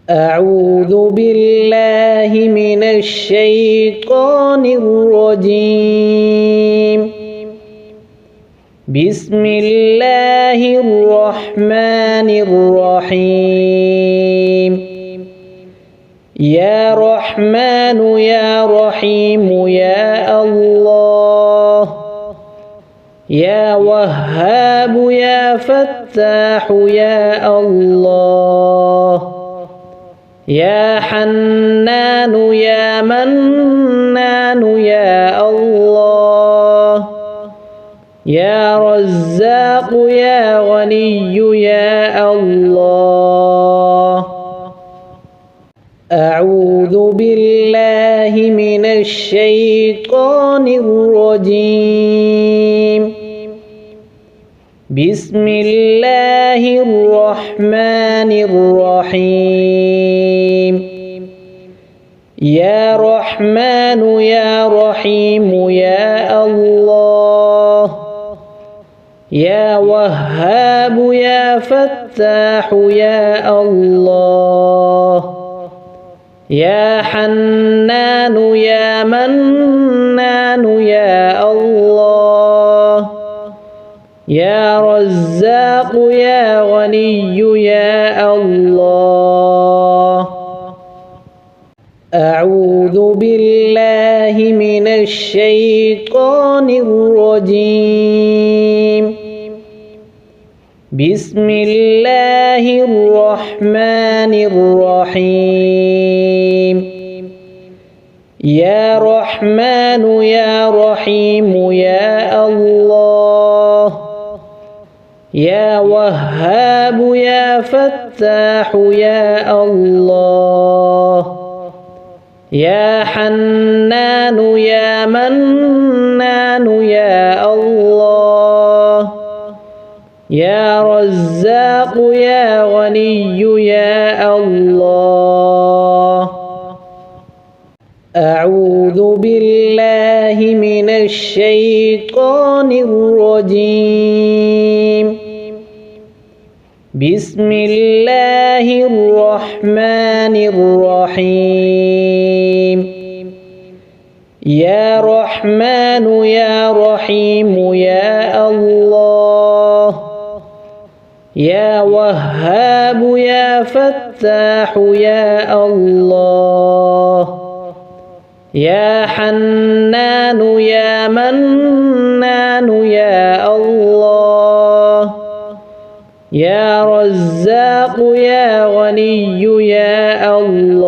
أعوذ بالله من الشيطان الرجيم. بسم الله الرحمن الرحيم. يا رحمن يا رحيم يا الله، يا وهاب يا فتاح يا الله، يا حنان يا منان يا الله، يا رزاق يا غني يا الله. أعوذ بالله من الشيطان الرجيم. بسم الله الرحمن الرحيم. يا رحمن يا رحيم يا الله، يا وهاب يا فتاح يا الله، يا حنان يا منان يا الله، يا رزاق يا غني يا الله. أعوذ بالله من الشيطان الرجيم. بسم الله الرحمن الرحيم. يا رحمن يا رحيم يا الله، يا وهاب يا فتاح يا الله، يا حنان يا منان يا الله، يا رزاق يا غني يا الله. أعوذ بالله من الشيطان الرجيم. بسم الله الرحمن الرحيم. يا رحمن يا رحيم يا الله، يا وهاب يا فتاح يا الله، يا حنان يا منان يا الله، يا رزاق يا غني يا الله.